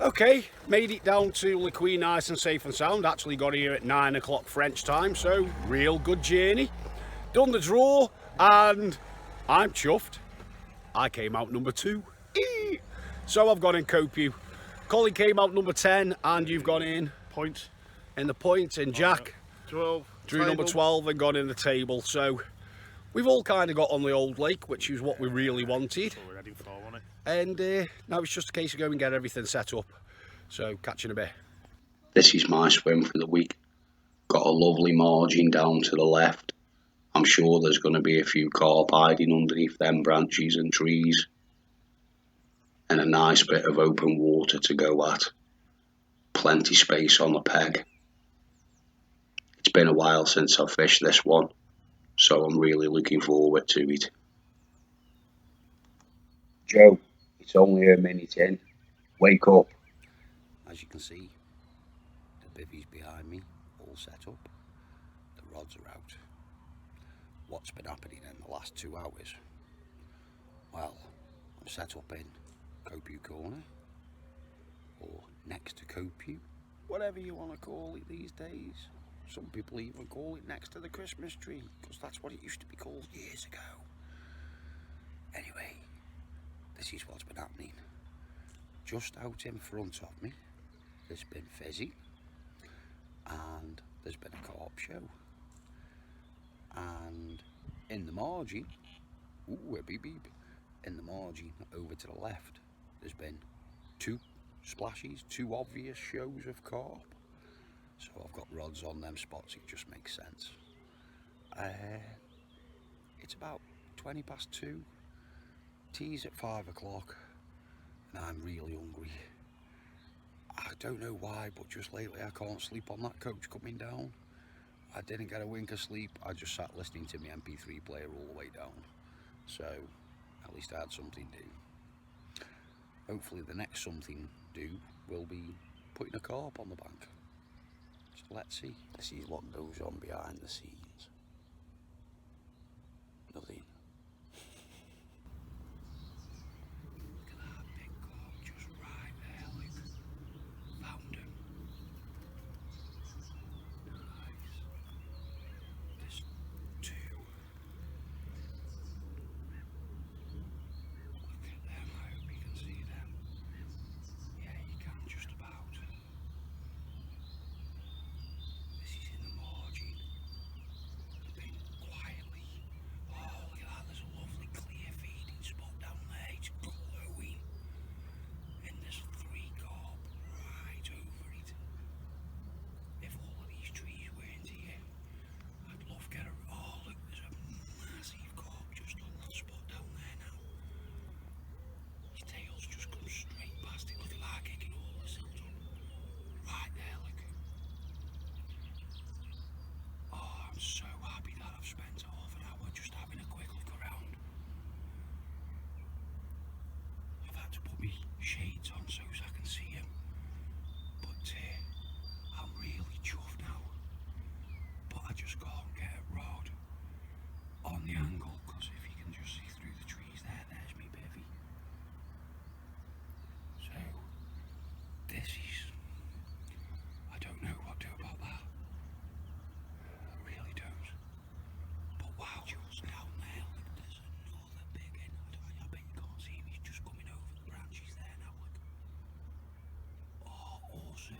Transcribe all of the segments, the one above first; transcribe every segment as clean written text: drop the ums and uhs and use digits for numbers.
Okay, made it down to Les Quis nice and safe and sound. Actually got here at 9 o'clock French time, so real good journey. Done the draw, and I'm chuffed. I came out number 2. Eee! So I've gone in Copu. Colin came out number 10, and you've gone in Point. in the point, and Jack 12. drew table. number 12 and gone in the table. So we've all kind of got on the old lake, which is what we really wanted. That's what we're heading for, wasn't it? And now it's just a case of going and get everything set up. So catch you in a bit. This is my swim for the week. Got a lovely margin down to the left. I'm sure there's going to be a few carp hiding underneath them branches and trees. And a nice bit of open water to go at. Plenty space on the peg. It's been a while since I've fished this one, so I'm really looking forward to it. Joe, it's only a minute in. Wake up. As you can see, the bivvy's behind me, all set up. The rods are out. What's been happening in the last 2 hours? Well, I'm set up in Copu Corner, or next to Copu, whatever you want to call it these days. Some people even call it next to the Christmas tree, because that's what it used to be called years ago. Anyway, this is what's been happening. Just out in front of me, there's been Fizzy, and there's been a carp show. And in the margin, ooh, a beep beep, in the margin over to the left, there's been 2 splashes, 2 obvious shows of carp. So I've got rods on them spots, it just makes sense. It's about 20 past 2, tea's at 5 o'clock, and I'm really hungry. I don't know why, but just lately I can't sleep on that coach coming down. I didn't get a wink of sleep, I just sat listening to my MP3 player all the way down. So, at least I had something to do. Hopefully the next something do will be putting a carp on the bank. So let's see. This is what goes on behind the scenes. Nothing. Look at that big carp just right there, look. Found him. Nice. There's 2. Look at them, I hope you can see them. Yeah, you can just about. This is in the margin. They've been quietly. Oh, look at that, there's a lovely clear feeding spot down there. It's glowing. And there's 3 carp right over it. If all of these trees weren't here, I'd love to get a... Oh, look, there's a massive carp just on that spot down there now. His tail's just come straight past it. Look at that, kicking all the silt up. Right there, look. Oh, I'm so happy that I've spent half an hour just having a quick look around. I've had to put my shades on so I can see him. But I'm really chuffed now. But I just can't get a rod on the angle, because if you can just see through the trees there's me bivvy. So this is, I don't know what to do about that. I really don't. But wow, Jules, down there, look, there's another big one. I bet you can't see him, he's just coming over the branches there now, look. Oh, awesome.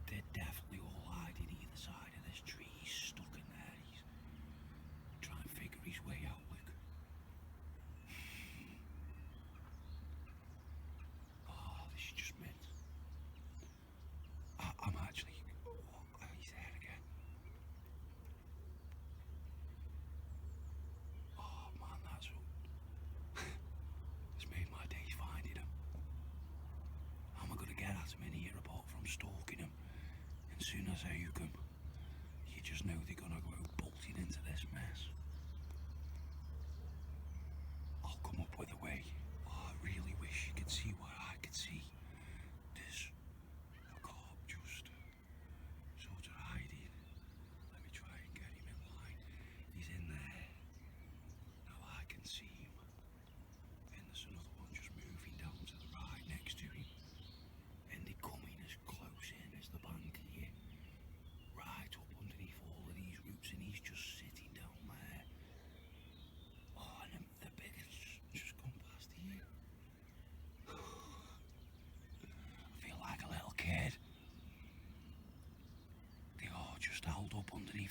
They're definitely all hiding either side of this tree. He's stuck in there. He's trying to figure his way out, look. Oh, this is just mint. I'm actually... Oh, he's there again. Oh man, that's... It's made my days finding him. How am I going to get at him in here apart from stalking him? As soon as I hook them, you just know they're gonna go bolting into this mess. I'll come up with a way. Oh, I really wish you could see what I could see. There's a carp just sort of hiding. Let me try and get him in line. He's in there. Now I can see him. And there's another one just moving down to the right next to him.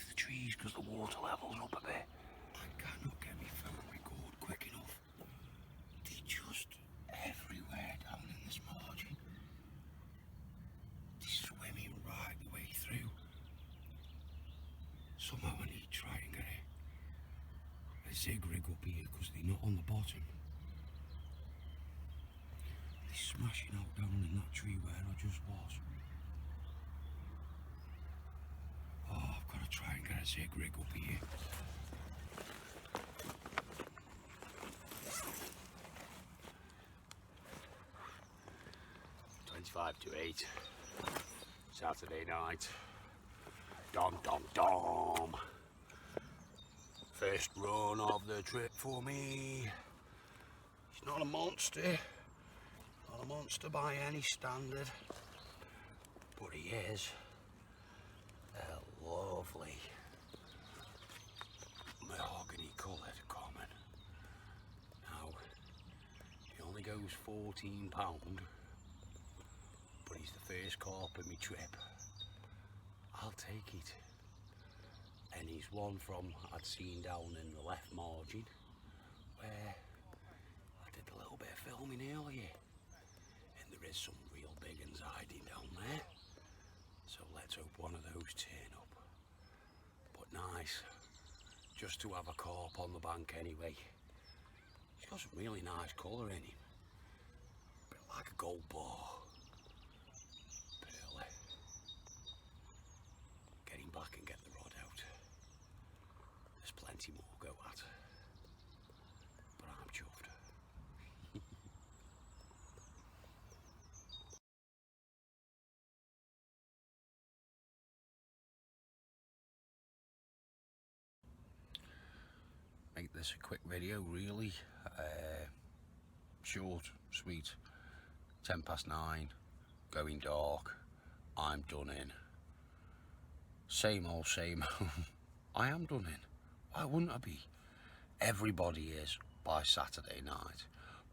if the trees, because the water level's up a bit. I cannot get my phone record quick enough. They're just everywhere down in this margin. They're swimming right the way through. Somehow I need to try and get a zig rig up here because they're not on the bottom. They're smashing out down in that tree where I just was. Oh, I've got to try and get a zig rig up here. $5 to $8. Saturday night. Dom dom dom. First run of the trip for me. He's not a monster. Not a monster by any standard. But he is a lovely mahogany coloured common. Now, he only goes £14, but he's the first carp of my trip. I'll take it. And he's one from I'd seen down in the left margin where I did a little bit of filming earlier, and there is some real big uns hiding down there, so let's hope one of those turn up. But nice just to have a carp on the bank anyway. He's got some really nice colour in him, a bit like a gold bar. Pearly. Get him back and get the rod out. There's plenty more to go at, but I'm chuffed. Make this a quick video really, short, sweet, 9:10, going dark, I'm done in. Same old, same old. I am done in. Why wouldn't I be? Everybody is by Saturday night.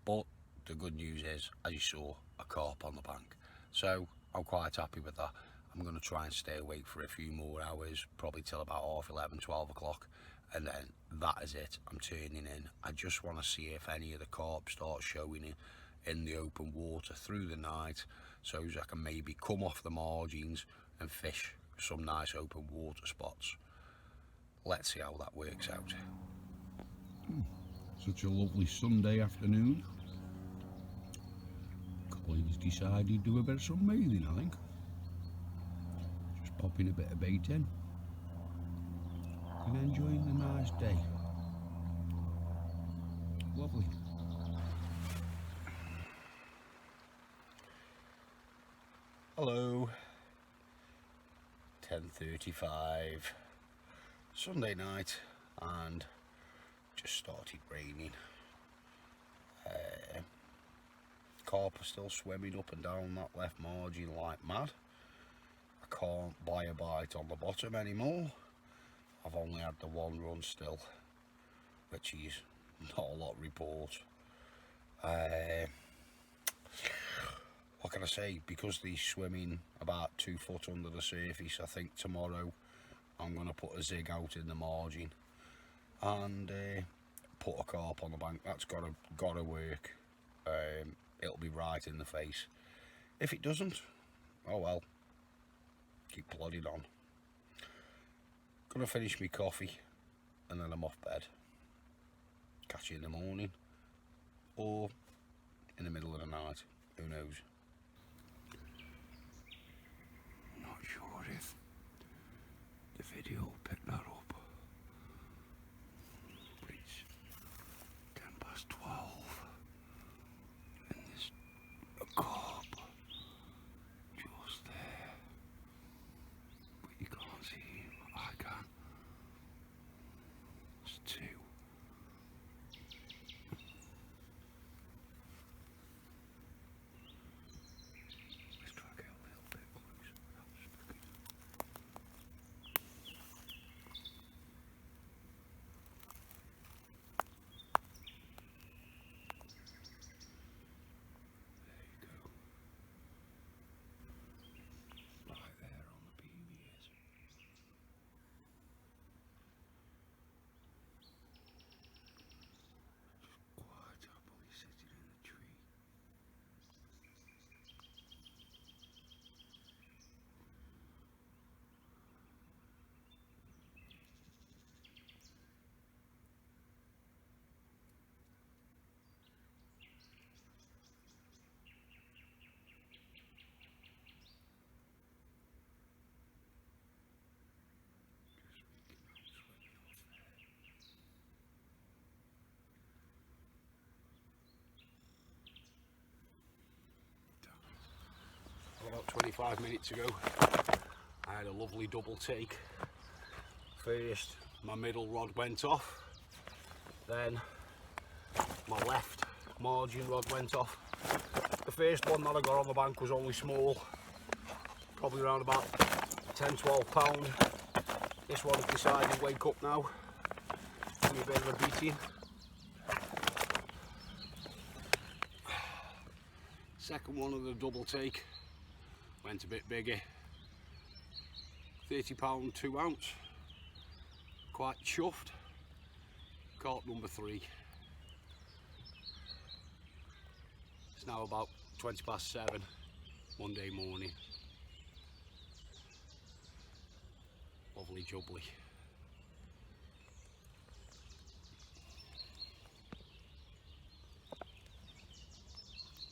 But the good news is, as you saw, a carp on the bank. So I'm quite happy with that. I'm going to try and stay awake for a few more hours, probably till about 11:30, 12 o'clock. And then that is it. I'm turning in. I just want to see if any of the carp start showing in the open water through the night, so I can maybe come off the margins and fish some nice open water spots. Let's see how that works out. Such a lovely Sunday afternoon. Colleagues decided to do a bit of sunbathing, I think. Just popping a bit of bait in and enjoying the nice day. Lovely. Hello. 10:35. Sunday night, and just started raining. Carp are still swimming up and down that left margin like mad. I can't buy a bite on the bottom anymore. I've only had the one run still, which is not a lot report. What can I say? Because they're swimming about 2 foot under the surface, I think tomorrow I'm going to put a zig out in the margin and put a carp on the bank. That's gotta work. It'll be right in the face. If it doesn't, oh well, keep plodding on. Gonna finish my coffee and then I'm off bed. Catch you in the morning or in the middle of the night, who knows. Not sure if the video will pick that up, but it's 12 and there's a carp just there, but you can't see him. I can. It's 2. Let's try to get a little bit closer. 25 minutes ago, I had a lovely double take. First, my middle rod went off, then my left margin rod went off. The first one that I got on the bank was only small, probably around about 10-12 pound. This one has decided to wake up now, give me a bit of a beating. Second one of the double take went a bit bigger, 30 pound 2 ounce, quite chuffed. Carp number 3. It's now about 20 past 7 Monday morning. Lovely jubbly.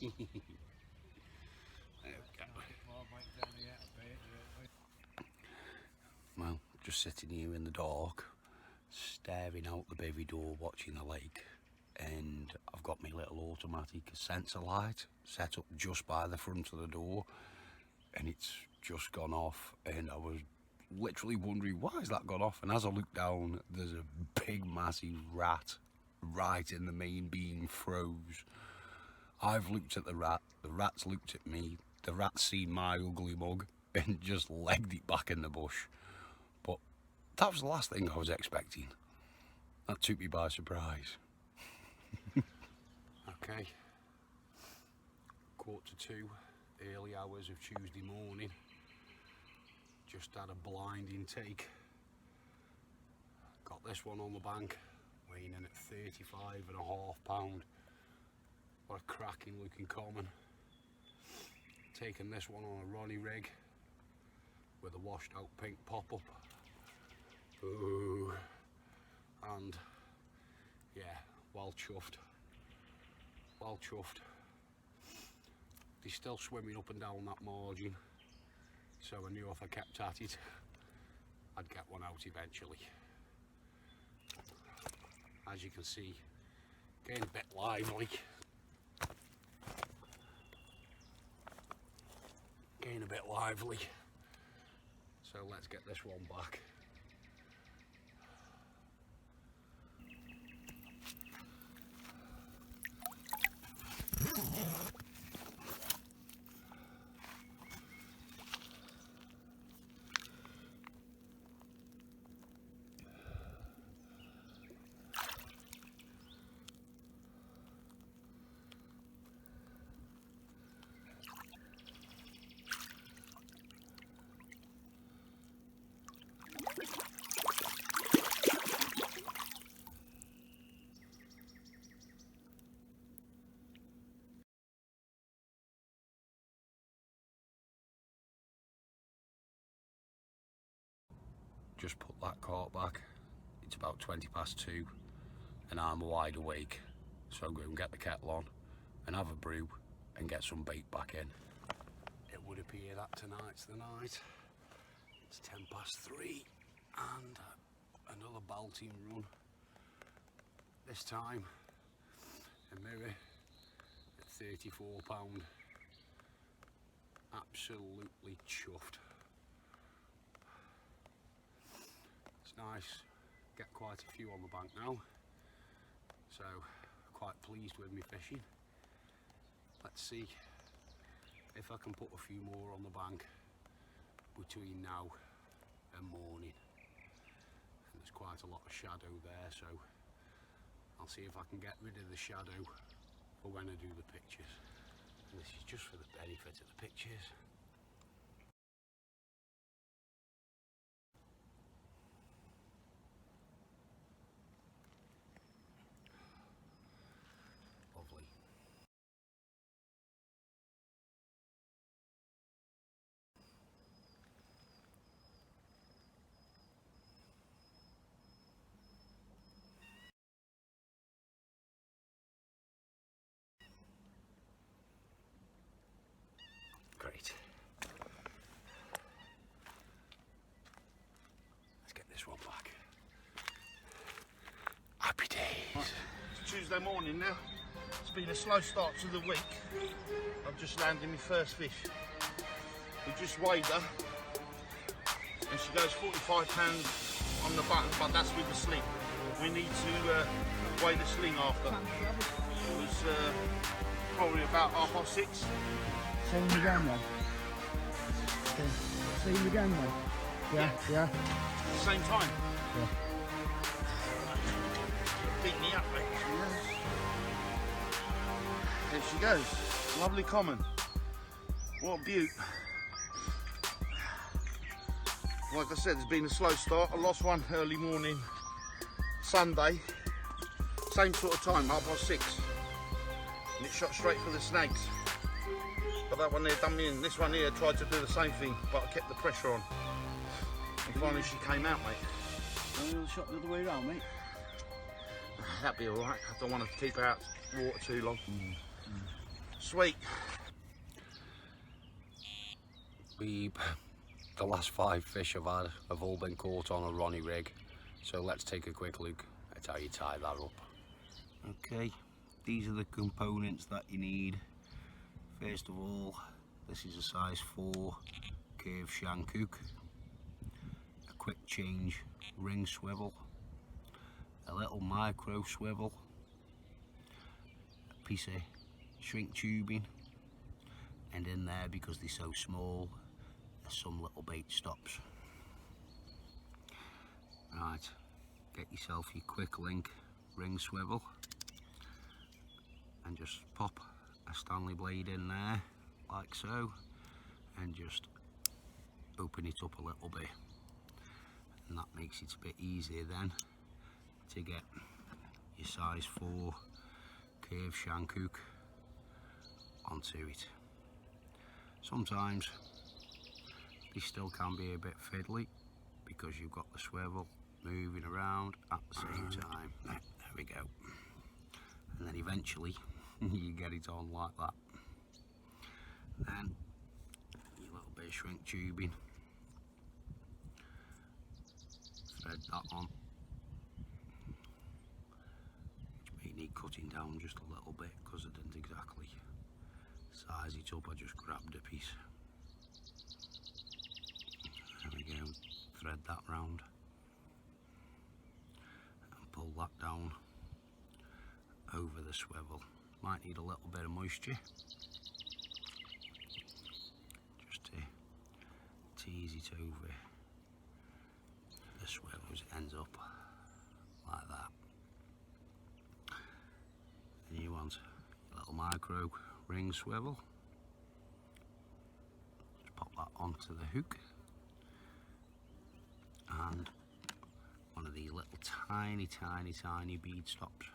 There we go. Well, just sitting here in the dark, staring out the bivvy door, watching the lake, and I've got my little automatic sensor light set up just by the front of the door, and it's just gone off, and I was literally wondering why has that gone off, and as I look down, there's a big massive rat right in the main beam, froze. I've looked at the rat's looked at me, the rat's seen my ugly mug and just legged it back in the bush. But that was the last thing I was expecting. That took me by surprise. Okay, 1:45, early hours of Tuesday morning. Just had a blinding take. Got this one on the bank, weighing in at 35.5 pound. What a cracking looking common. Taking this one on a Ronnie rig with a washed out pink pop up. Ooh. And yeah, well chuffed. Well chuffed. He's still swimming up and down that margin, so I knew if I kept at it, I'd get one out eventually. As you can see, getting a bit lively. Getting a bit lively. So let's get this one back. Just put that carp back. It's about 20 past 2 and I'm wide awake, so I'm going to get the kettle on and have a brew and get some bait back in. It would appear that tonight's the night. It's 10 past 3 and another balting run. This time a mirror at 34 pound. Absolutely chuffed. Nice, get quite a few on the bank now, so quite pleased with me fishing. Let's see if I can put a few more on the bank between now and morning. And there's quite a lot of shadow there, so I'll see if I can get rid of the shadow for when I do the pictures. And this is just for the benefit of the pictures. Great. Let's get this one back. Happy days. Right. It's Tuesday morning now. It's been a slow start to the week. I've just landed my first fish. We just weighed her, and she goes £45 on the button, but that's with the sling. We need to weigh the sling after. It was probably about 6:30. See him again then? See him again then? Yeah. Same time. Yeah. Beat me up, mate. There she goes. Lovely common. What a beaut. Like I said, it's been a slow start. I lost one early morning Sunday. Same sort of time, 6:30. And it shot straight for the snags. But that one there done me in. This one here tried to do the same thing, but I kept the pressure on. And finally she came out, mate. We'll shot the other way around, mate. That'd be alright. I don't want to keep her out water too long. Sweet. The last 5 fish I've had have all been caught on a Ronnie rig. So let's take a quick look at how you tie that up. Okay, these are the components that you need. First of all, this is a size 4 curved shank hook, a quick change ring swivel, a little micro swivel, a piece of shrink tubing, and in there, because they're so small, there's some little bait stops. Right, get yourself your quick link ring swivel and just pop a Stanley blade in there like so, and just open it up a little bit, and that makes it a bit easier then to get your size 4 curved shank hook onto it. Sometimes they still can be a bit fiddly because you've got the swivel moving around at the same time. There we go. And then eventually you get it on like that. Then your little bit of shrink tubing, thread that on, which may need cutting down just a little bit because I didn't exactly size it up. I just grabbed a piece. There we go. Thread that round and pull that down over the swivel. Might need a little bit of moisture just to tease it over the swivel as it ends up like that. And you want a little micro ring swivel. Just pop that onto the hook, and one of these little tiny bead stops,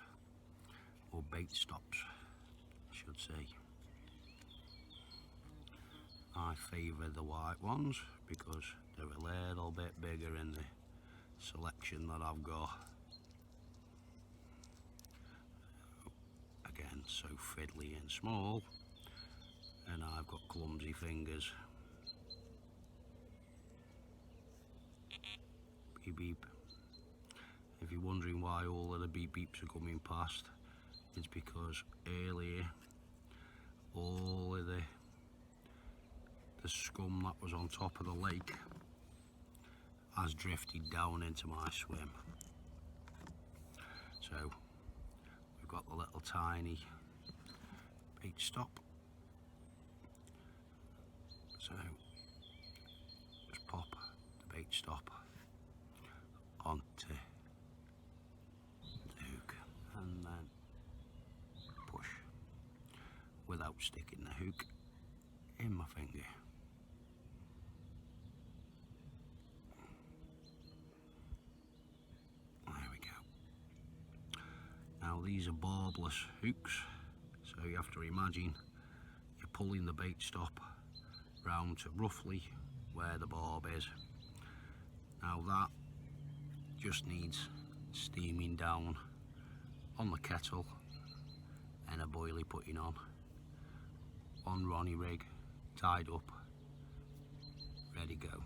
or bait stops I should say. I favour the white ones because they're a little bit bigger in the selection that I've got. Again, so fiddly and small, and I've got clumsy fingers. Beep beep. If you're wondering why all of the beep beeps are coming past, it's because earlier all of the scum that was on top of the lake has drifted down into my swim. So we've got the little tiny bait stop, so just pop the bait stop onto the hook and then push without sticking the hook in my finger. There we go. Now these are barbless hooks, so you have to imagine you're pulling the bait stop round to roughly where the barb is. Now that just needs steaming down on the kettle and a boilie putting on Ronnie rig, tied up, ready go.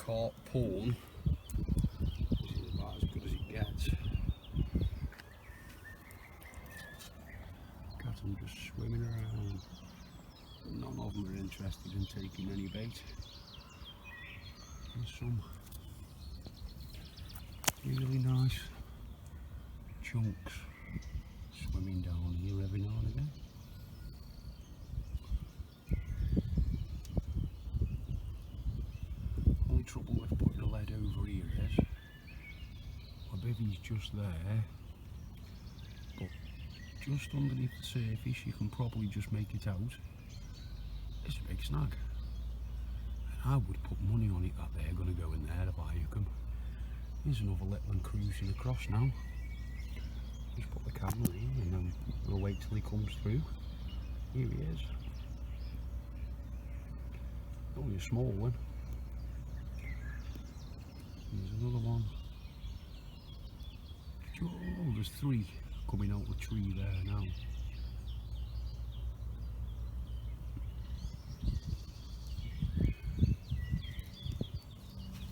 carp pawn. This is about as good as it gets. Got them just swimming around. None of them are interested in taking any bait. And some really nice chunks swimming down here every now and again. Only trouble with putting a lead over here is my bivvy's just there, but just underneath the surface you can probably just make it out. It's a big snag, and I would put money on it that they're going to go in there if I hook them. Here's another little one cruising across now. Just put the camera in and then we'll wait till he comes through. Here he is. Only a small one. There's another one. Oh, there's three coming out the tree there now.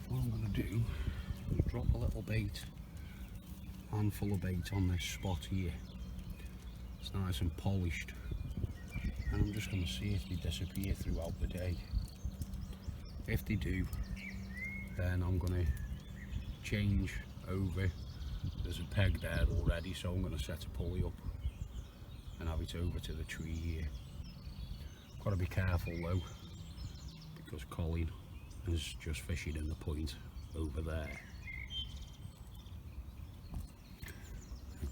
What I'm going to do is drop a little bait, handful of bait on this spot here. It's nice and polished, and I'm just going to see if they disappear throughout the day. If they do, then I'm going to change over. There's a peg there already, so I'm going to set a pulley up and have it over to the tree here. Got to be careful though, because Colin is just fishing in the point over there.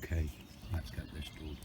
Okay, let's get this done.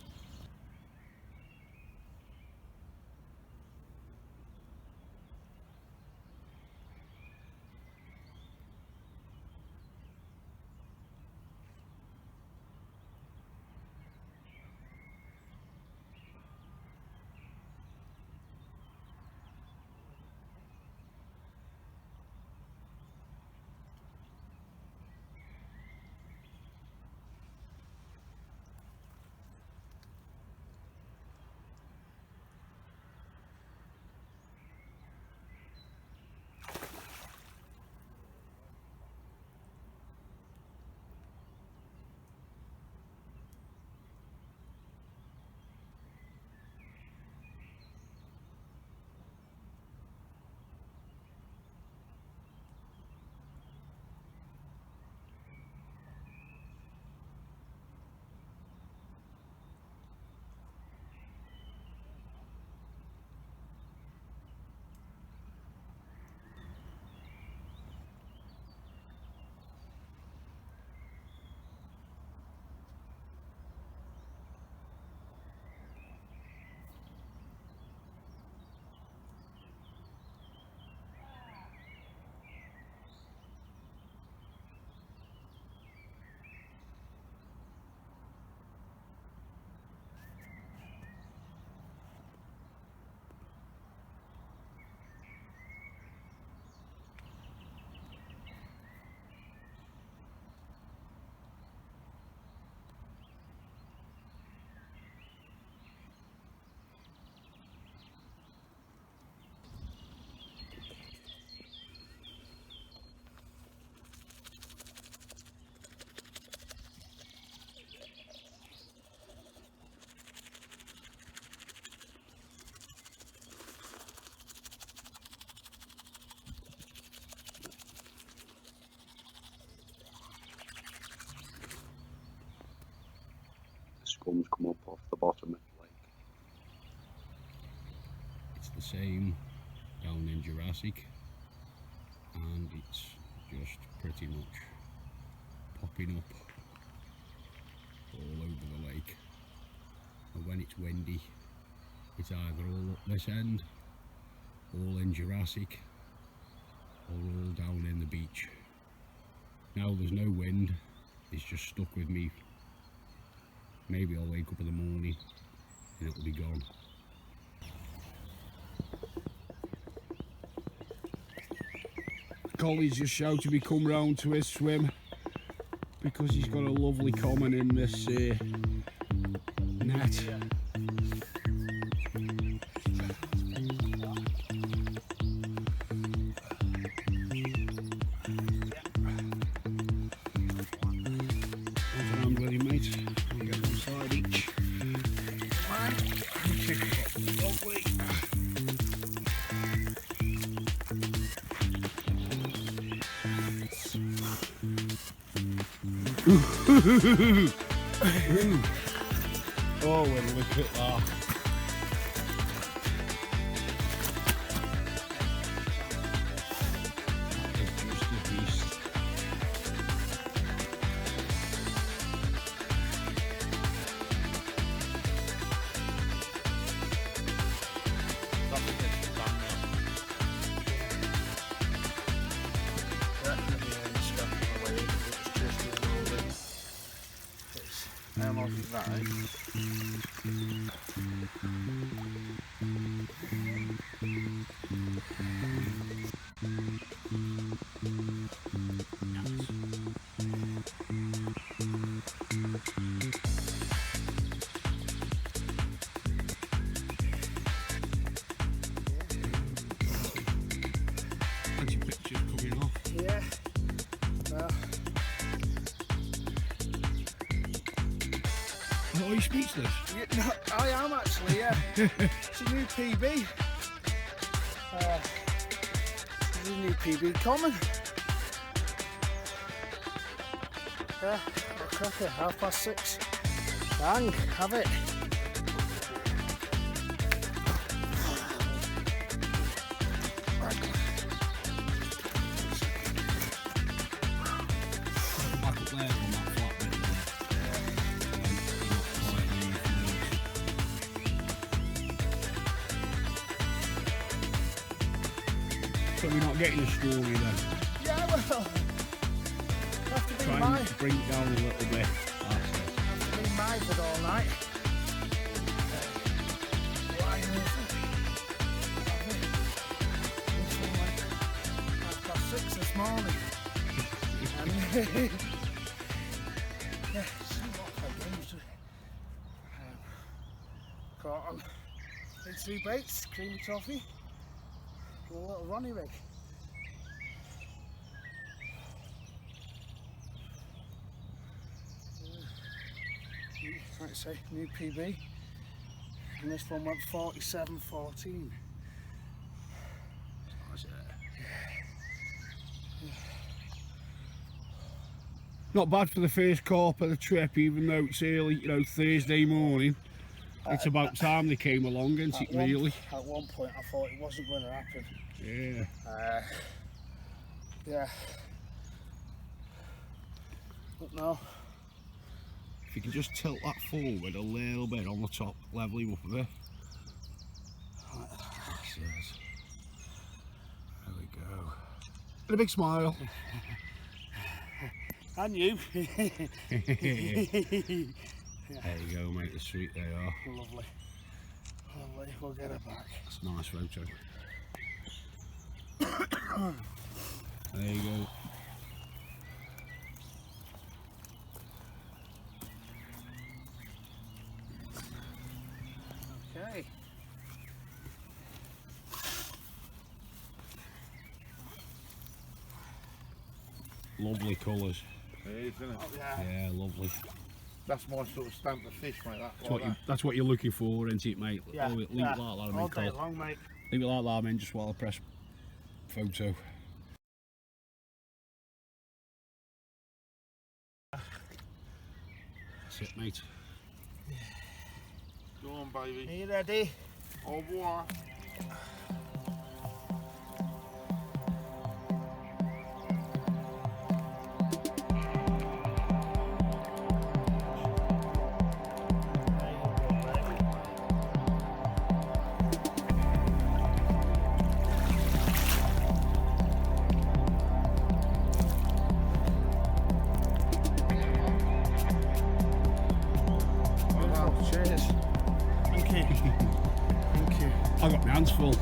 Scum's come up off the bottom of the lake. It's the same down in Jurassic, and it's just pretty much popping up all over the lake. And when it's windy, it's either all up this end, all in Jurassic, or all down in the beach. Now there's no wind, it's just stuck with me. Maybe I'll wake up in the morning and it'll be gone. Collie's just shouted me come round to his swim because he's got a lovely common in this net. Oh, well, look at that. Just a beast. How much is that, eh? Fancy pictures coming off. Yeah. Well, Oh, are you speechless? yeah, no, I am actually, yeah. It's a new PB. It's a new PB common. Yeah, a cracker, 6:30. Bang, have it. Back up there on that flat bit there. So we're not getting a story then. Yeah, well, have to be Try and bring it down a little bit. That's it. have to be minded all night. Why is it? This one went 6:30 this morning. And yeah, see what I used. Caught on in 3 baits, creamy toffee, and a little Ronnie rig. Like I say, new PB, and this one went 47.14. That's it. Not bad for the first carp of the trip, even though it's early, you know, Thursday morning. It's about time they came along, isn't it, really? At one point I thought it wasn't going to happen. Yeah. Yeah. But no. If you can just tilt that forward a little bit on the top, level him up a bit. That's it. There we go. And a big smile. And you. There you go, mate, the sweet they are. Lovely. Lovely, we'll get it back. That's a nice photo. There you go. Okay. Lovely colours. It is, isn't it? Oh, yeah. Yeah, lovely. That's my sort of stamp of fish, mate. That's what you're looking for, isn't it, mate? Yeah, Leave yeah. it like that, I All mean, day Cole. long, mate. Leave it like that, I mean, just while I press photo. That's it, mate. Go on, baby. Are you ready? Au revoir. Cheers. Thank you. Thank you. I got my hands full.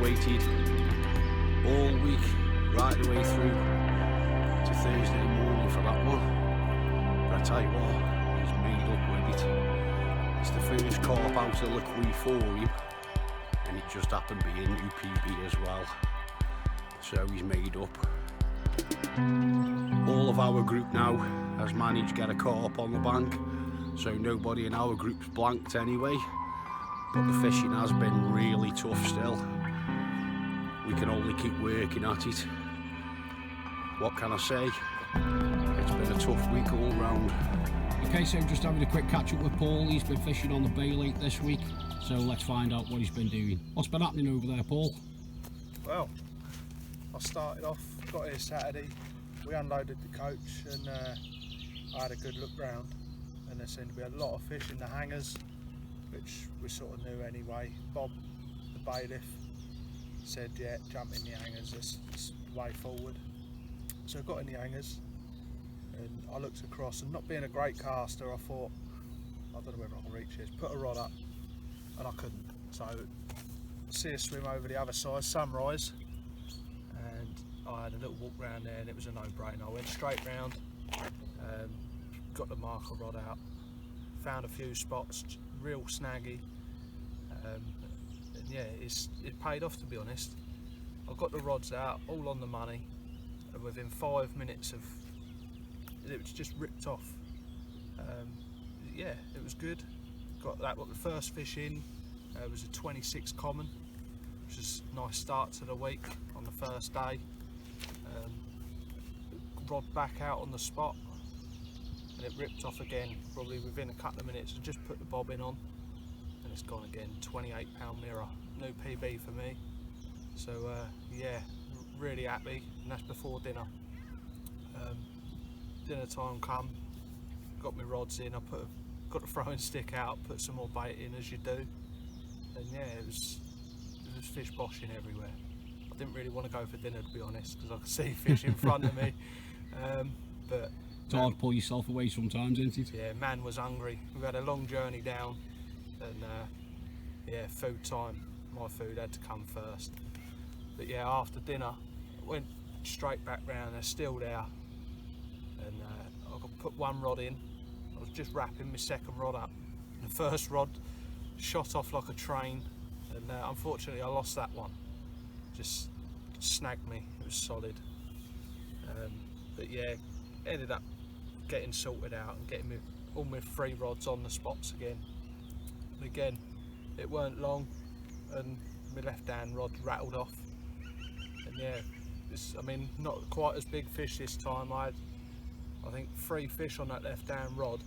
waited all week, right the way through to Thursday morning for that one. But I tell you what, he's made up with it. It's the first carp out of Les Quis for him, and it just happened to be a new PB as well. So he's made up. All of our group now has managed to get a carp on the bank, so nobody in our group's blanked anyway. But the fishing has been really tough still. We can only keep working at it. What can I say? It's been a tough week all round. Okay, so just having a quick catch up with Paul. He's been fishing on the Bay Lake this week, so let's find out what he's been doing. What's been happening over there, Paul? Well, I started off, got here Saturday, we unloaded the coach and I had a good look round, and there seemed to be a lot of fish in the hangers, which we sort of knew anyway. Bob, the bailiff, said yeah, jump in the hangers, it's the way forward. So I got in the hangers and I looked across, and not being a great caster, I thought, I don't know whether I can reach this, put a rod up, and I couldn't. So I see a swim over the other side, sunrise, and I had a little walk round there and it was a no-brainer. I went straight round, got the marker rod out, found a few spots, real snaggy, and yeah, it paid off, to be honest. I got the rods out, all on the money, and within 5 minutes of it was just ripped off. Yeah, it was good. Got the first fish in was a 26 common, which is a nice start to the week on the first day. Rod back out on the spot and it ripped off again, probably within a couple of minutes. I just put the bobbin on and it's gone again. 28 pound mirror, new PB for me. So yeah, really happy, and that's before dinner. Dinner time come, got my rods in, got the throwing stick out, put some more bait in as you do, and yeah, it was fish boshing everywhere. I didn't really want to go for dinner, to be honest, because I could see fish in front of me, but It's hard to pull yourself away sometimes, isn't it? yeah, man was hungry. We've had a long journey down, and yeah, food time, my food had to come first. But yeah, after dinner I went straight back round, they're still there, and I could put one rod in. I was just wrapping my second rod up, and the first rod shot off like a train, and unfortunately I lost that one. Just snagged me, it was solid. But yeah, ended up getting sorted out and getting all my 3 rods on the spots again. But again, it weren't long and my left hand rod rattled off, and yeah, I mean, not quite as big fish this time. I think 3 fish on that left hand rod,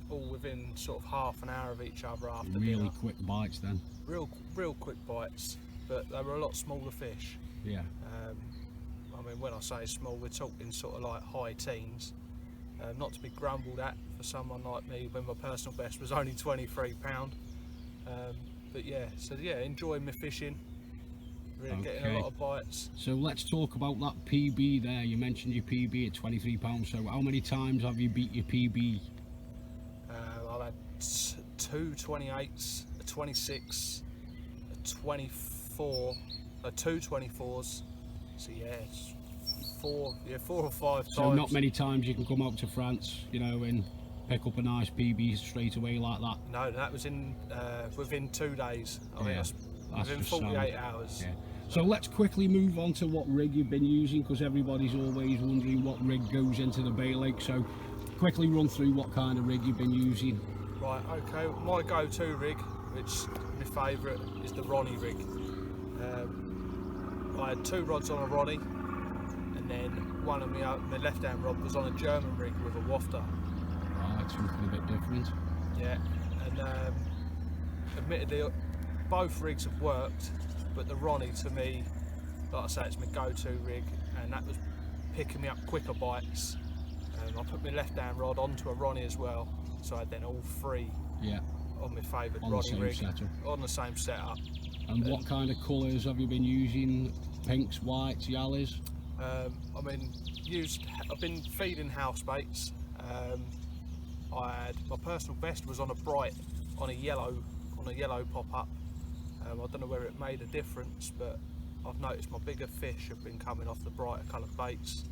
all within sort of half an hour of each other after Really dinner. quick bites then. Real quick bites, but they were a lot smaller fish. Yeah. I mean, when I say small, we're talking sort of like high teens. Not to be grumbled at for someone like me when my personal best was only 23 pound. But yeah, so yeah, enjoying my fishing. Really getting a lot of bites. So let's talk about that PB there. You mentioned your PB at 23 pounds. So how many times have you beat your PB? I've had 2 28s, a 26, a 24, 2 24s. So yeah, it's 4 or 5 times. So not many times you can come out to France, you know, and pick up a nice PB straight away like that. No, that was in within 2 days. I think That's within just 48 sound. hours. Yeah. So let's quickly move on to what rig you've been using, because everybody's always wondering what rig goes into the Bay Lake. So quickly run through what kind of rig you've been using. Right, okay, my go-to rig, which my favourite, is the Ronnie rig. I had 2 rods on a Ronnie, and then one of my left-hand rod was on a German rig with a wafter. Right, something a bit different. Yeah, and admittedly both rigs have worked, but the Ronnie to me, like I say, it's my go-to rig, and that was picking me up quicker bites. I put my left-hand rod onto a Ronnie as well, so I had then all 3 Yeah. on my favourite On the Ronnie same rig setup. on the same setup. And what kind of colours have you been using? Pinks, whites, yellows? I mean, I've been feeding house baits. I had my personal best was on a bright, on a yellow pop-up. I don't know whether it made a difference, but I've noticed my bigger fish have been coming off the brighter coloured baits.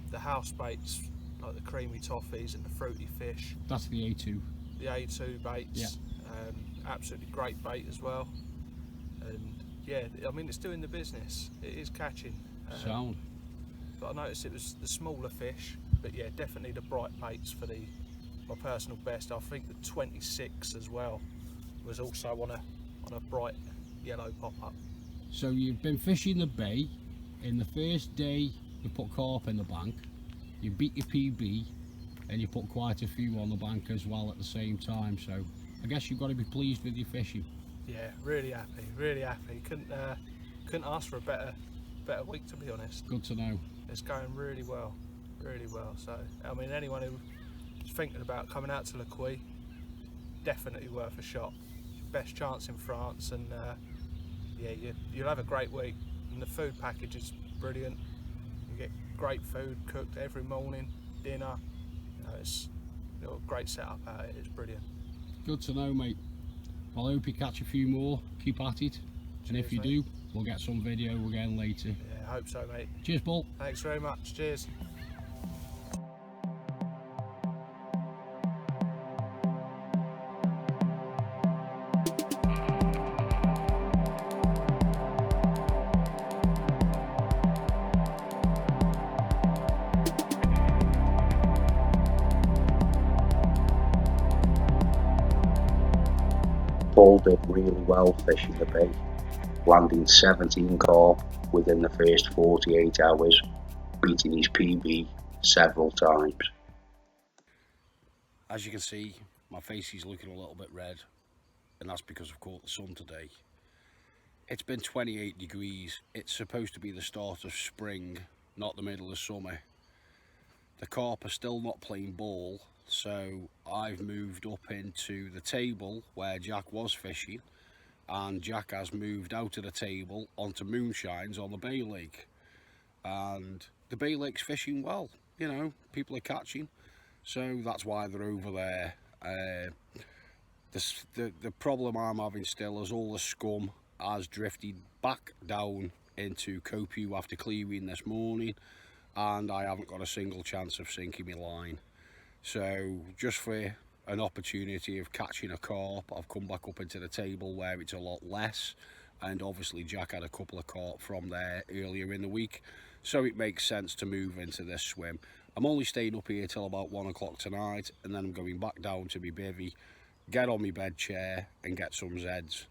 The house baits, like the creamy toffees and the fruity fish. That's the A2. The A2 baits, Yeah. Absolutely great bait as well. And yeah, I mean, it's doing the business. It is catching. Sound. But I noticed it was the smaller fish. But yeah, definitely the bright baits for my personal best. I think the 26 as well was also on a bright yellow pop-up. So you've been fishing the bay. In the first day you put carp in the bank, you beat your PB, and you put quite a few on the bank as well at the same time. So I guess you've got to be pleased with your fishing. Yeah, really happy, really happy. Couldn't ask for a better week, to be honest. Good to know. It's going really well, really well. So I mean, anyone who's thinking about coming out to Les Quis, definitely worth a shot. Best chance in France, and yeah, you'll have a great week. And the food package is brilliant. You get great food cooked every morning, dinner. It's a great setup out here. It's brilliant. Good to know, mate. Well, I hope you catch a few more. Keep at it. And Cheers, if you mate. do, we'll get some video again later. Yeah, I hope so, mate. Cheers, Paul. Thanks very much. Cheers. Paul did really well fishing the bay, landing 17 carp within the first 48 hours, beating his PB several times. As you can see, my face is looking a little bit red, and that's because I've caught the sun today. It's been 28 degrees. It's supposed to be the start of spring, not the middle of summer. The carp are still not playing ball, so I've moved up into the table where Jack was fishing, and Jack has moved out of the table onto moonshines on the Bay Lake. And the Bay Lake's fishing well, you know, people are catching, so that's why they're over there. The problem I'm having still is all the scum has drifted back down into Copu after clearing this morning, and I haven't got a single chance of sinking my line. So just for an opportunity of catching a carp, I've come back up into the table where it's a lot less, and obviously Jack had a couple of carp from there earlier in the week, so it makes sense to move into this swim. I'm only staying up here till about 1 o'clock tonight, and then I'm going back down to my bivvy, get on my bed chair and get some Zeds.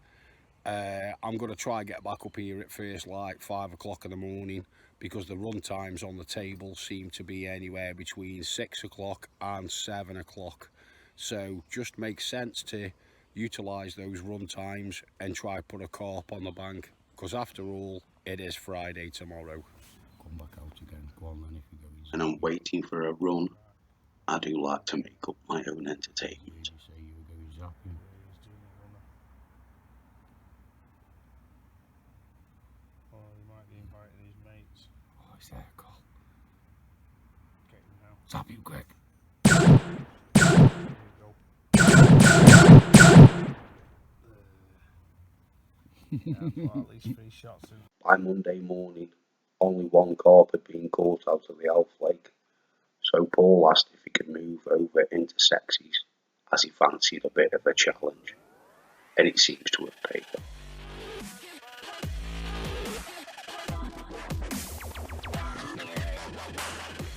I'm going to try and get back up here at first light 5 o'clock in the morning, because the run times on the table seem to be anywhere between 6 o'clock and 7 o'clock. So just makes sense to utilise those run times and try put a carp on the bank, because after all, it is Friday tomorrow. Come back out again. Go on then if you go easy. And I'm waiting for a run. I do like to make up my own entertainment. You say you were going zapping. Oh, he might be inviting his mates. Oh, he's there, Carl. Get him now. Zap him quick. There you go. Yeah, well, at least 3 shots. By Monday morning, only one carp had been caught out of the Elf Lake, so Paul asked if he could move over into Sexies, as he fancied a bit of a challenge, and it seems to have paid off.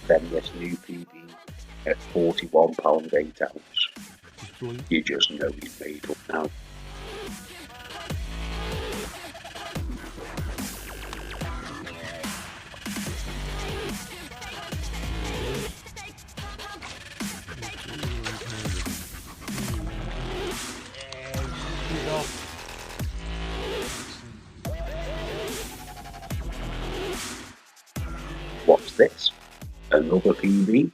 Then this new PB at £41 8 ounce. You just know he's made up now. What's this? Another PB?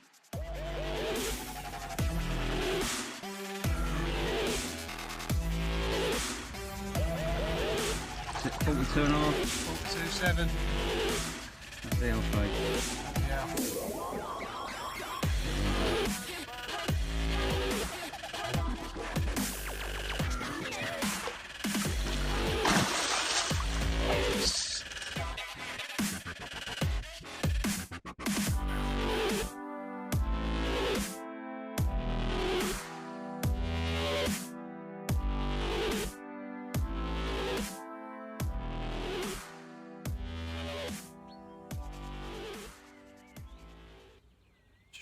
Is it 42 and a half? 47. That's the elf rate. Yeah.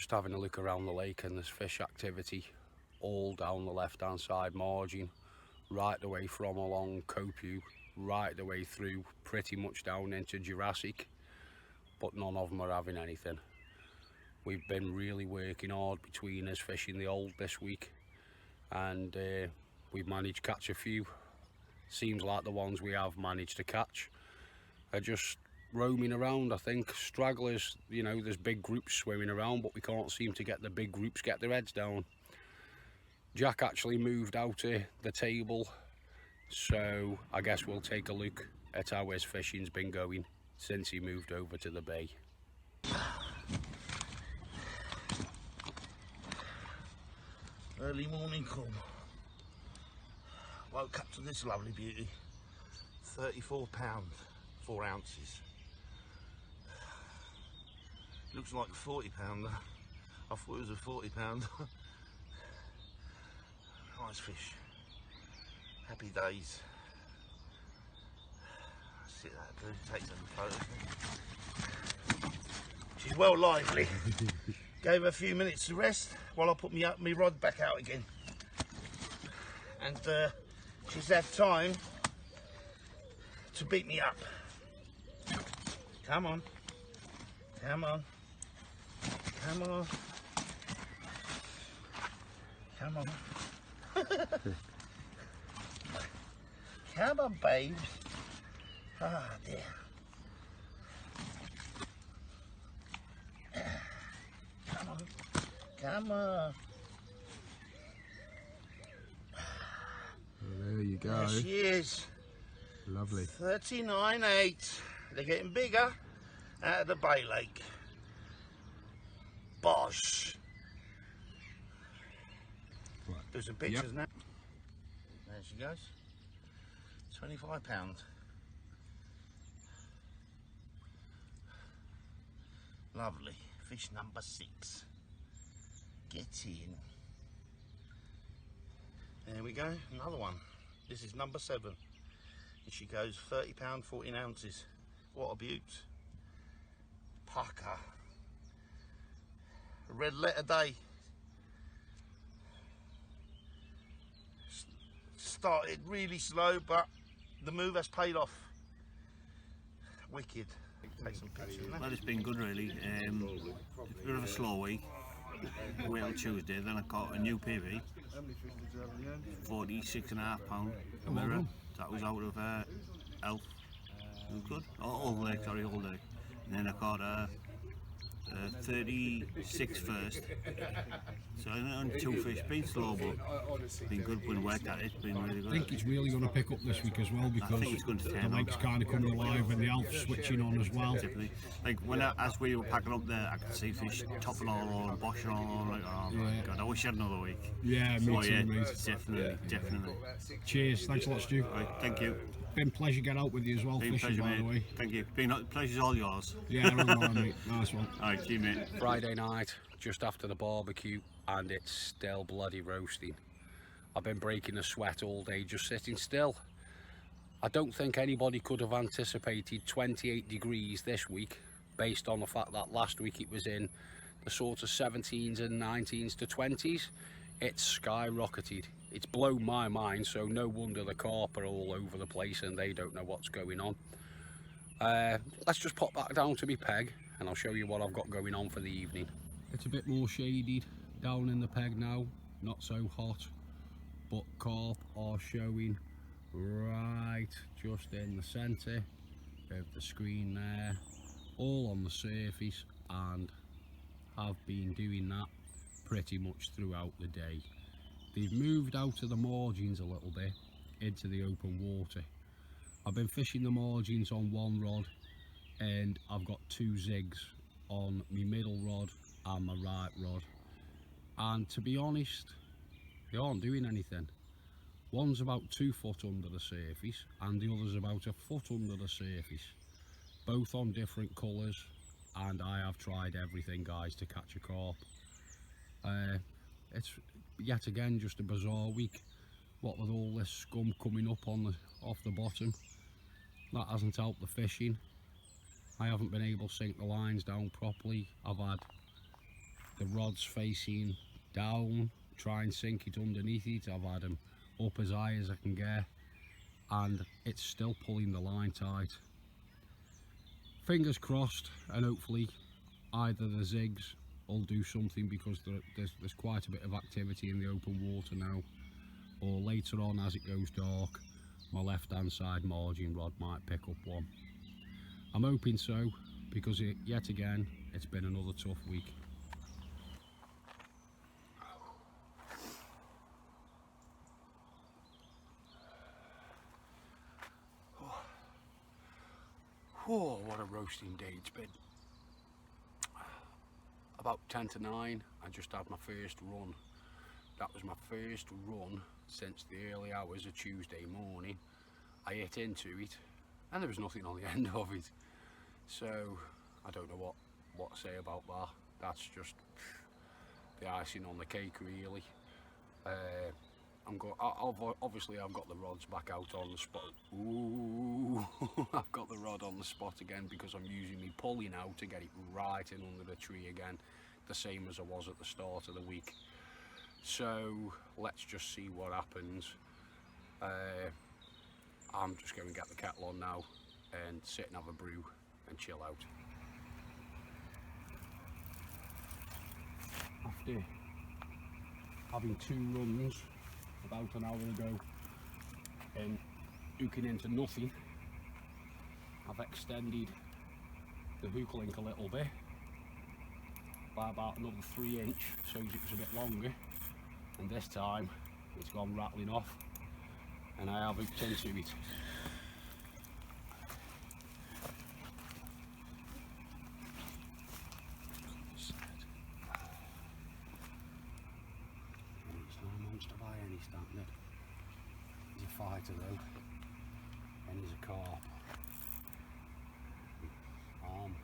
Just having a look around the lake, and there's fish activity all down the left hand side margin, right the way from along Copu, right the way through pretty much down into Jurassic, but none of them are having anything. We've been really working hard between us fishing the old this week, and we've managed to catch a few. Seems like the ones we have managed to catch are just roaming around. I think stragglers, you know, there's big groups swimming around, but we can't seem to get the big groups get their heads down. Jack actually moved out of the table, so I guess we'll take a look at how his fishing's been going since he moved over to the bay. Early morning call. Woke up to this lovely beauty. 34 pounds, 4 ounces. Looks like a 40 pounder. I thought it was a 40 pounder. Nice fish. Happy days. Sit that dude, take some photos. She's well lively. Gave her a few minutes to rest while I put my rod back out again. And she's had time to beat me up. Come on. Come on. Come on. Come on. Come on, babe. Ah, dear. Come on. Come on. There you go. There she is. Lovely. 39.8. They're getting bigger out of the Bay Lake. Bosh. Right. Do some pictures now. There she goes. 25 pounds. Lovely. Fish number 6. Get in. There we go. Another one. This is number 7. And she goes 30 pound, 14 ounces. What a beaut. Pucker. Red letter day. Started really slow, but the move has paid off. Wicked. Take some pictures now. Well, it's been good really. It's a bit of a slow week. Wait till Tuesday, then I caught a new PB, 46.5 a mirror. That was out of Elf. It was good. Old Lake, sorry, Old Lake. And then I caught a 36 first. So on 2 fish, been slow, but been good. Been worked at it. Been really good. I think it's really going to pick up this week as well, because think it's going to the turn lake's up. kind of coming alive and the Alf's switching on as well. Typically, like as we were packing up there, I could see fish topping all on, boshing all on. Like, oh my god, I wish I had another week. Yeah, me too, yeah, mate. definitely. Cheers, thanks a lot, Stu. Right, thank you. Been a pleasure getting out with you as well, Been fishing, pleasure, by the mate. way. Thank you. Pleasure's all yours. Yeah, I don't mind, mate. Nice one. All right, see you, mate. Friday night, just after the barbecue, and it's still bloody roasting. I've been breaking a sweat all day just sitting still. I don't think anybody could have anticipated 28 degrees this week, based on the fact that last week it was in the sort of 17s and 19s to 20s. It's skyrocketed. It's blown my mind, so no wonder the carp are all over the place and they don't know what's going on. Let's just pop back down to my peg and I'll show you what I've got going on for the evening. It's a bit more shaded down in the peg now, not so hot, but carp are showing right just in the centre of the screen there, all on the surface, and have been doing that pretty much throughout the day. They've moved out of the margins a little bit into the open water. I've been fishing the margins on one rod, and I've got 2 zigs on my middle rod and my right rod, and to be honest, they aren't doing anything. One's about 2 foot under the surface and the other's about 1 foot under the surface, both on different colours, and I have tried everything, guys, to catch a carp. It's yet again just a bizarre week, what with all this scum coming up on off the bottom. That hasn't helped the fishing. I haven't been able to sink the lines down properly. I've had the rod's facing down, try and sink it underneath it. I've had them up as high as I can get, and it's still pulling the line tight. Fingers crossed, and hopefully either the zigs will do something, because there's quite a bit of activity in the open water now, or later on as it goes dark my left hand side margin rod might pick up one. I'm hoping so, because yet again it's been another tough week. Oh, what a roasting day it's been. About 10 to 9, I just had my first run. That was my first run since the early hours of Tuesday morning. I hit into it and there was nothing on the end of it. So I don't know what to say about that. That's just the icing on the cake, really. Obviously I've got the rods back out on the spot. Ooh, I've got the rod on the spot again, because I'm using my pulley now to get it right in under the tree again, the same as I was at the start of the week. So let's just see what happens. I'm just going to get the kettle on now and sit and have a brew and chill out. After having 2 runs about an hour ago and hooking into nothing, I've extended the hook link a little bit by about another 3 inch, so it was a bit longer, and this time it's gone rattling off and I have hooked into it. It's no monster by any standard. He's a fighter though, and he's a carp. I'm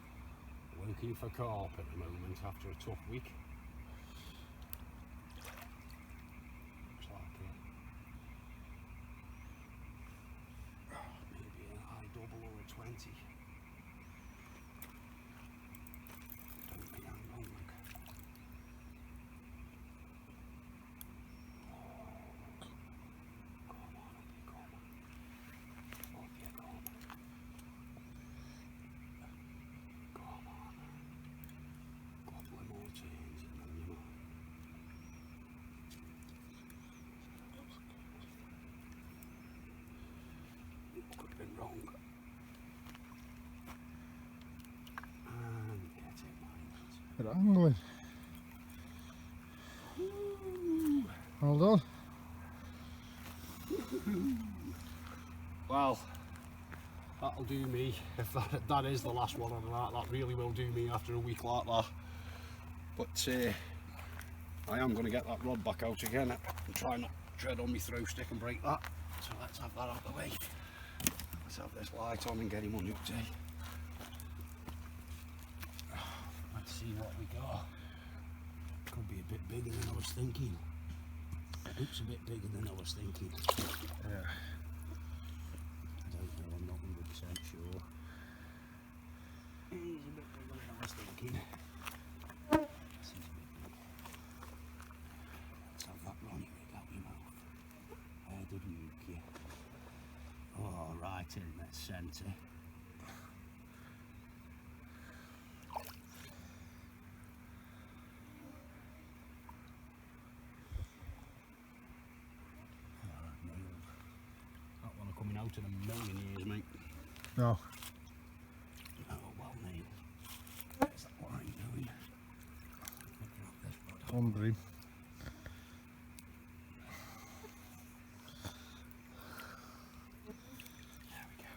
looking for carp at the moment after a tough week. Looks like maybe a high double or a 20. Don't be hang on, look. Come on, up you come. Up you come. Come on. Couple of more turns and then you're on. Could have been wrong. And get it, mate. Good angling. Hold on. Well, that'll do me. If that is the last one on that really will do me after a week like that. But I am going to get that rod back out again and try not to tread on my throw stick and break that. So let's have that out of the way. Let's have this light on and get him unhooked. Let's see what we got. Could be a bit bigger than I was thinking. It's a bit bigger than I was thinking. Yeah. I don't know, I'm not 100% sure. He's a bit bigger than I was thinking. Seems a bit big. Let's have that Ronnie rig out your mouth. Where did we hook you? Oh, right in the centre. That one coming out in a million years, mate. No. Oh, well, mate. Is that what I'm doing? Under him. There we go.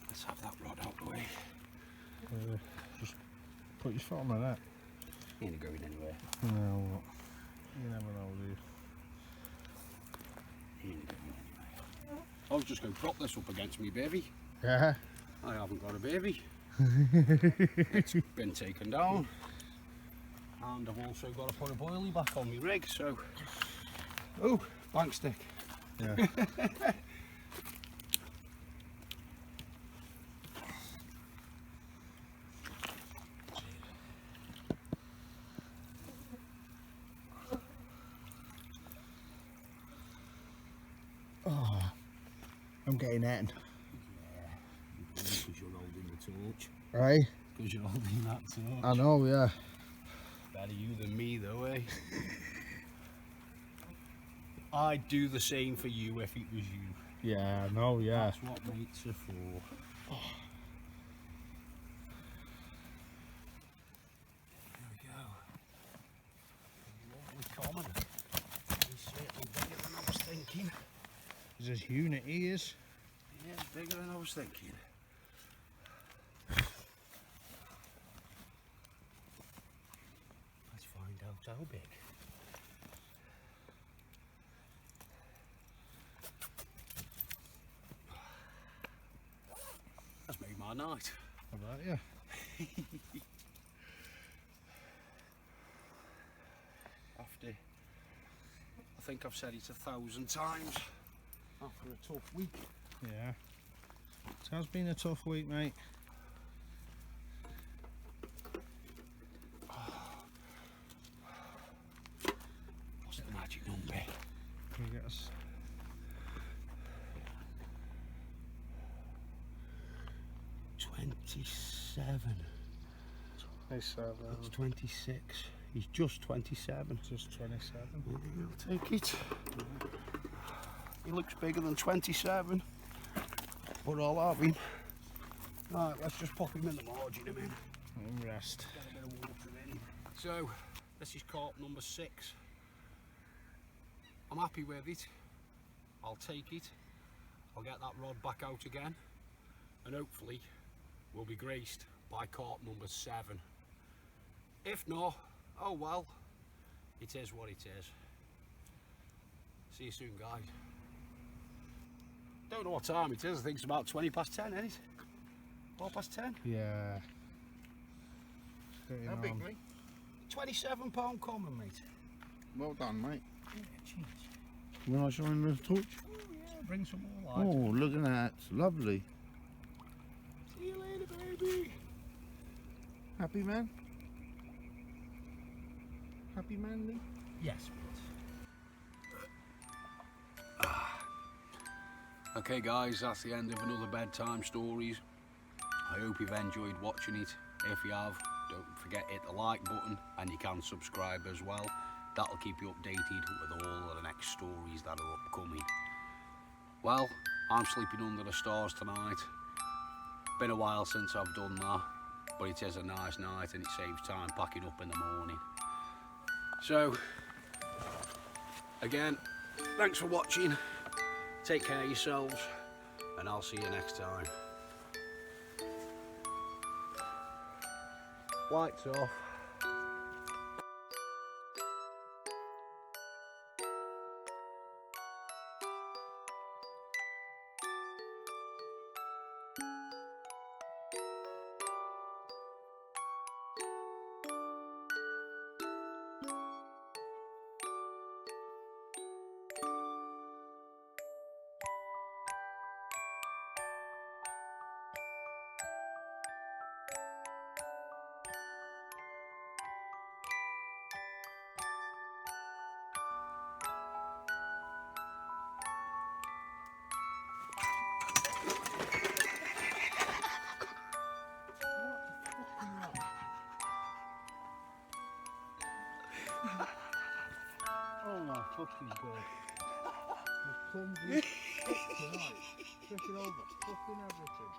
Let's have that rod out the way. Just put your foot on my neck. He ain't going anywhere. No. You never know, do you? He ain't going anywhere. I was just going to prop this up against me baby. Yeah. I haven't got a baby. It's been taken down. And I've also got to put a boilie back on my rig, so... Oh, bank stick. Yeah. I'm getting in. Because you're holding the torch. Right? Because you're holding that torch. I know, yeah. Better you than me though, eh? I'd do the same for you if it was you. Yeah, I know, yeah. That's what mates are for. There we go. Lovely common. It's certainly bigger than I was thinking. There's this unit here. Yeah, it's bigger than I was thinking. Let's find out how big. That's made my night. How about you? After, I think I've said it 1,000 times. After a tough week. Yeah. It has been a tough week, mate. What's the magic number? Can you get us? $27. 27. It's 26. He's just 27. Just 27. I'll take it. He looks bigger than 27. But I'll have him. Right, let's just pop him in the margin a minute. And rest. Get a bit of water in him. So, this is carp number 6. I'm happy with it. I'll take it. I'll get that rod back out again. And hopefully, we'll be graced by carp number 7. If not, oh well. It is what it is. See you soon, guys. Don't know what time it is. I think it's about 20 past 10, isn't it? 4 past 10? Yeah. How big, mate? £27 common, mate. Well done, mate. Yeah, cheers. When I show him the torch? Oh, yeah, bring some more light. Oh, look at that. It's lovely. See you later, baby. Happy man? Happy man, Lee? Yes, mate. Okay, guys, that's the end of another bedtime stories. I hope you've enjoyed watching it. If you have, don't forget to hit the like button, and you can subscribe as well. That'll keep you updated with all of the next stories that are upcoming. Well, I'm sleeping under the stars tonight. Been a while since I've done that, but it is a nice night and it saves time packing up in the morning. So, again, thanks for watching. Take care of yourselves, and I'll see you next time. Lights off. Oh my fucking god. The clumsy tonight. Trick it over. Fucking everything.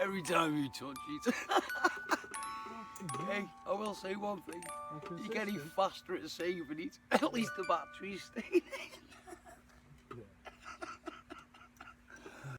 Every time you touch it. Hey, I will say one thing. You're getting faster at saving it. At least the battery's staying.